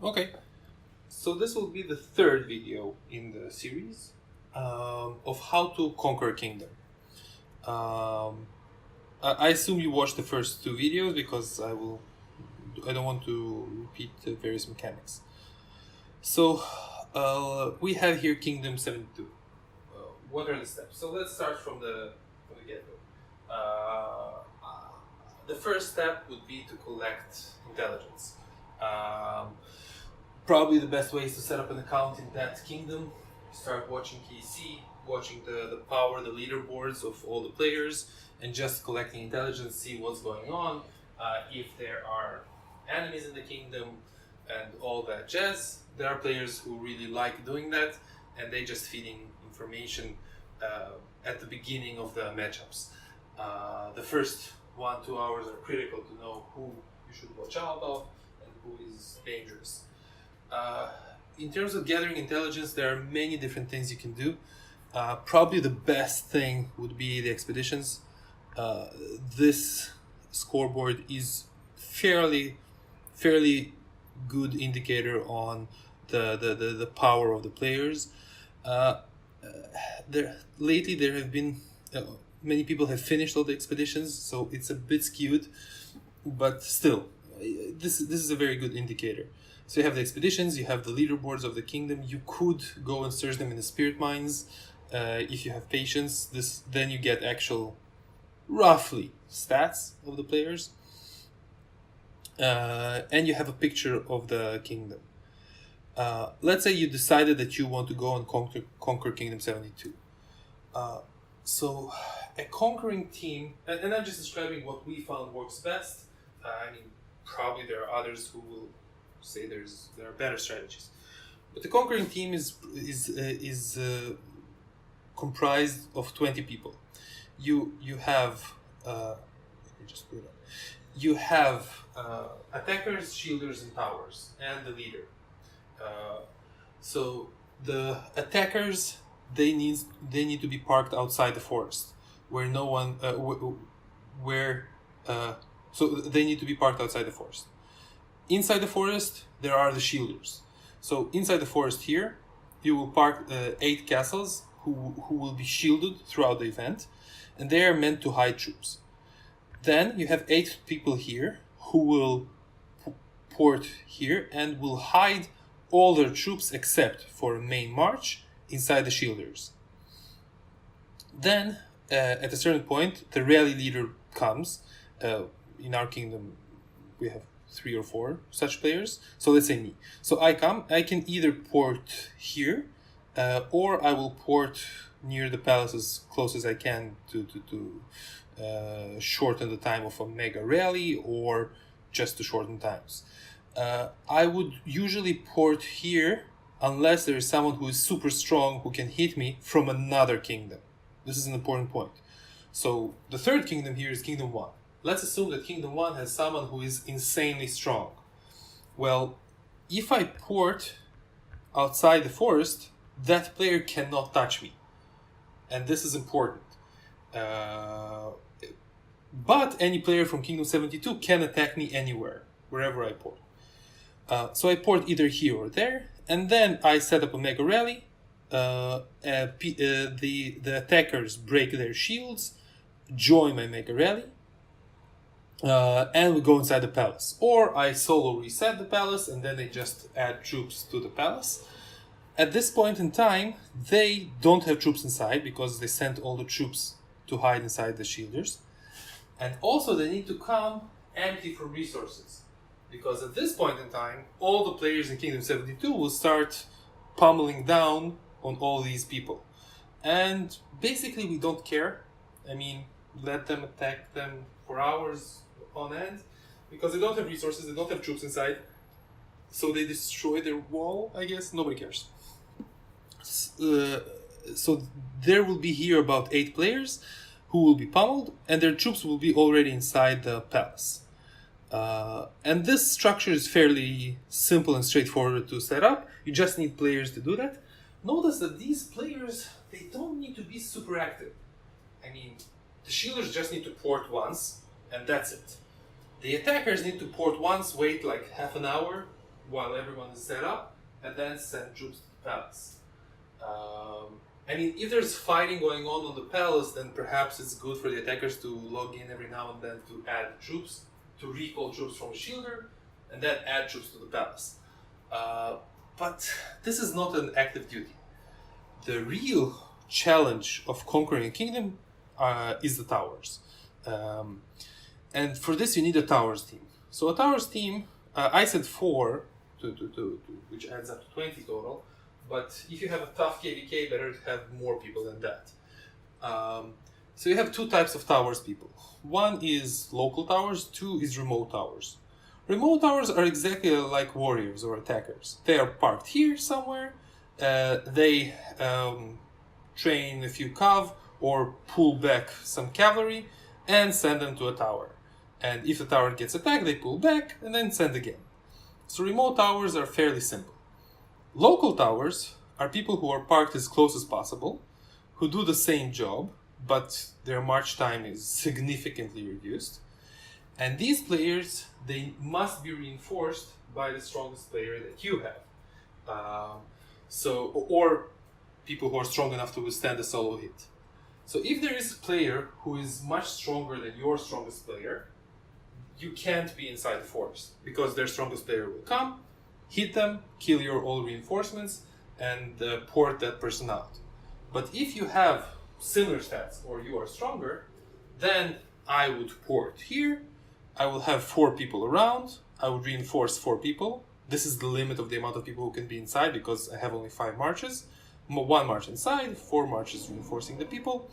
Okay, so this will be the third video in the series of how to conquer a kingdom. I assume you watched the first two videos because I don't want to repeat the various mechanics. So we have here Kingdom 72. What are the steps? So let's start from the get-go. The first step would be to collect intelligence. Probably the best way is to set up an account in that kingdom, start watching KvK, watching the power, the leaderboards of all the players, and just collecting intelligence, see what's going on, if there are enemies in the kingdom, and all that jazz. There are players who really like doing that, and they just feeding information at the beginning of the matchups. The first 1-2 hours are critical to know who you should watch out of and who is dangerous. In terms of gathering intelligence, there are many different things you can do. Probably the best thing would be the expeditions. This scoreboard is fairly good indicator on the power of the players. Lately there have been many people have finished all the expeditions, so it's a bit skewed, but still, this is a very good indicator. So you have the expeditions, you have the leaderboards of the kingdom. You could go and search them in the spirit mines if you have patience. Then you get actual, roughly, stats of the players, and you have a picture of the kingdom. Let's say you decided that you want to go and conquer Kingdom 72. So a conquering team, and I'm just describing what we found works best. I mean, probably there are others who will say there are better strategies, but the conquering team is comprised of 20 people. You have you have attackers, shielders, and towers, and the leader. So the attackers, they need to be parked outside the forest, where no one so they need to be parked outside the forest. Inside the forest, there are the shielders. So inside the forest here, you will park 8 castles who will be shielded throughout the event, and they are meant to hide troops. Then you have 8 people here who will port here and will hide all their troops except for a main march inside the shielders. Then, at a certain point, the rally leader comes. In our kingdom, we have 3 or 4 such players. So let's say me. So I can either port here, or I will port near the palace as close as I can to shorten the time of a mega rally, or just to shorten times. I would usually port here unless there is someone who is super strong who can hit me from another kingdom. This is an important point. So the third kingdom here is Kingdom 1. Let's assume that Kingdom 1 has someone who is insanely strong. Well, if I port outside the forest, that player cannot touch me. And this is important. But any player from Kingdom 72 can attack me anywhere, wherever I port. So I port either here or there, and then I set up a mega rally. The attackers break their shields, join my mega rally, and we go inside the palace. Or I solo reset the palace, and then they just add troops to the palace. At this point in time, they don't have troops inside because they sent all the troops to hide inside the shielders. And also they need to come empty from resources, because at this point in time, all the players in Kingdom 72 will start pummeling down on all these people. And basically we don't care. I mean, let them attack them for hours on end, because they don't have resources, they don't have troops inside. So they destroy their wall, I guess. Nobody cares. So there will be here about 8 players who will be pummeled, and their troops will be already inside the palace. And this structure is fairly simple and straightforward to set up. You just need players to do that. Notice that these players, they don't need to be super active. I mean, the shielders just need to port once, and that's it. The attackers need to port once, wait like half an hour, while everyone is set up, and then send troops to the palace. I mean, if there's fighting going on the palace, then perhaps it's good for the attackers to log in every now and then to add troops, to recall troops from a shielder, and then add troops to the palace. But this is not an active duty. The real challenge of conquering a kingdom is the towers. And for this you need a towers team. So a towers team, I said 4, which adds up to 20 total. But if you have a tough KvK, better to have more people than that. So you have 2 types of towers people. One is local towers, 2 is remote towers. Remote towers are exactly like warriors or attackers. They are parked here somewhere. They train a few cav or pull back some cavalry and send them to a tower. And if the tower gets attacked, they pull back and then send again. So remote towers are fairly simple. Local towers are people who are parked as close as possible, who do the same job, but their march time is significantly reduced. And these players, they must be reinforced by the strongest player that you have. Or people who are strong enough to withstand a solo hit. So if there is a player who is much stronger than your strongest player, you can't be inside the forest, because their strongest player will come, hit them, kill your all reinforcements, and port that person out. But if you have similar stats, or you are stronger, then I would port here, I will have 4 people around, I would reinforce 4 people. This is the limit of the amount of people who can be inside, because I have only 5 marches. 1 march inside, 4 marches reinforcing the people,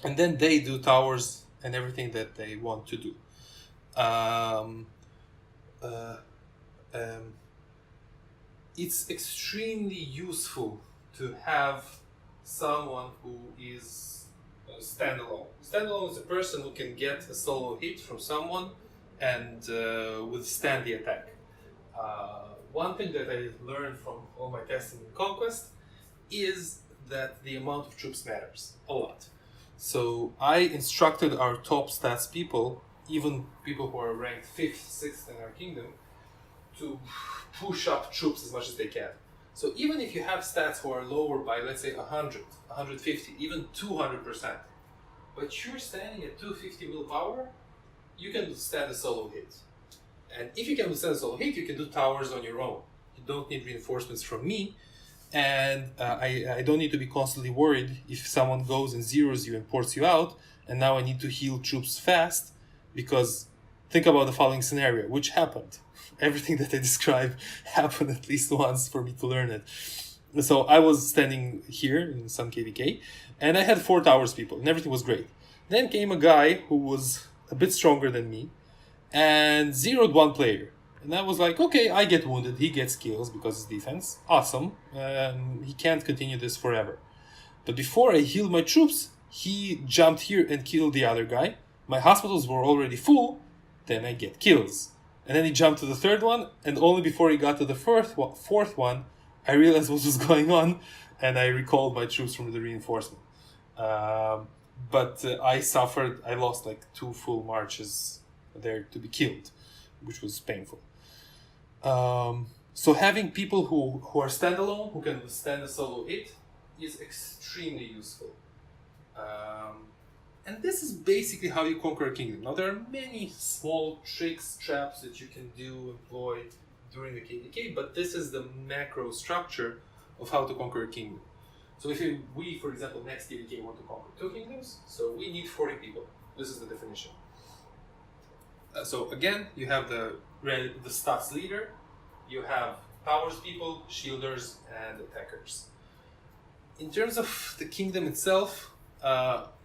and then they do towers and everything that they want to do. It's extremely useful to have someone who is standalone. Standalone is a person who can get a solo hit from someone and withstand the attack. One thing that I learned from all my testing in Conquest is that the amount of troops matters a lot. So I instructed our top stats people, even people who are ranked 5th, 6th in our kingdom, to push up troops as much as they can. So even if you have stats who are lower by, let's say, 100, 150, even 200%, but you're standing at 250 willpower, you can withstand a solo hit. And if you can withstand a solo hit, you can do towers on your own. You don't need reinforcements from me, and I don't need to be constantly worried if someone goes and zeros you and ports you out, and now I need to heal troops fast, because think about the following scenario, which happened. Everything that I described happened at least once for me to learn it. So I was standing here in some KvK, and I had 4 towers people, and everything was great. Then came a guy who was a bit stronger than me, and zeroed 1 player. And I was like, okay, I get wounded, he gets kills because it's defense. Awesome. He can't continue this forever. But before I healed my troops, he jumped here and killed the other guy. My hospitals were already full, then I get kills. And then he jumped to the 3rd one, and only before he got to the 4th one, I realized what was going on, and I recalled my troops from the reinforcement. But I lost like 2 full marches there to be killed, which was painful. So having people who are standalone, who can withstand a solo hit, is extremely useful. And this is basically how you conquer a kingdom. Now there are many small tricks, traps that you can employ during the KvK, but this is the macro structure of how to conquer a kingdom. So if we, for example, next KvK want to conquer 2 kingdoms, so we need 40 people. This is the definition. So again, you have the stats leader, you have powers people, shielders, and attackers. In terms of the kingdom itself,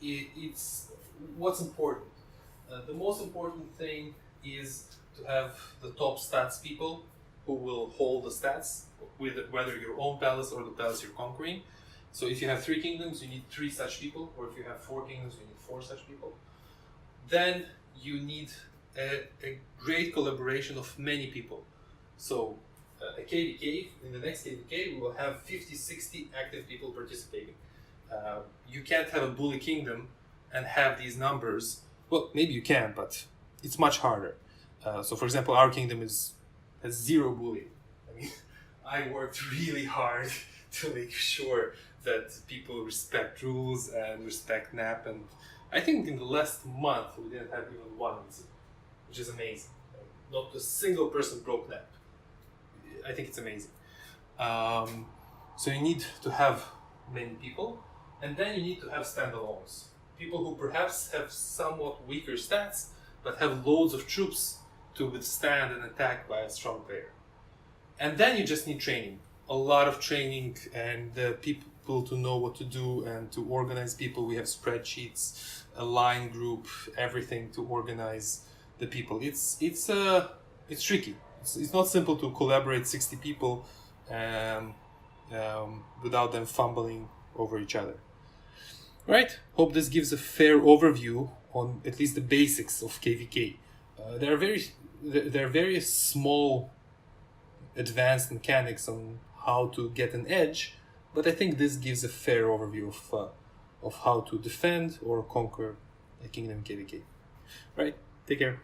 it's what's important. The most important thing is to have the top stats people who will hold the stats, whether your own palace or the palace you're conquering. So if you have 3 kingdoms, you need 3 such people, or if you have 4 kingdoms, you need 4 such people. Then you need a great collaboration of many people. So a KvK, in the next KvK, we will have 50, 60 active people participating. You can't have a bully kingdom and have these numbers. Well, maybe you can, but it's much harder. So for example, our kingdom is has zero bullying. I mean, I worked really hard to make sure that people respect rules and respect NAP, and I think in the last month we didn't have even one incident, which is amazing. Not a single person broke NAP. I think it's amazing. So you need to have many people, and then you need to have standalones. People who perhaps have somewhat weaker stats, but have loads of troops to withstand an attack by a strong player. And then you just need training. A lot of training, and people to know what to do and to organize people. We have spreadsheets, a line group, everything to organize the people. It's tricky. It's not simple to collaborate 60 people without them fumbling over each other. Right? Hope this gives a fair overview on at least the basics of KvK. There are various small advanced mechanics on how to get an edge, but I think this gives a fair overview of how to defend or conquer a kingdom KvK. Right? Take care.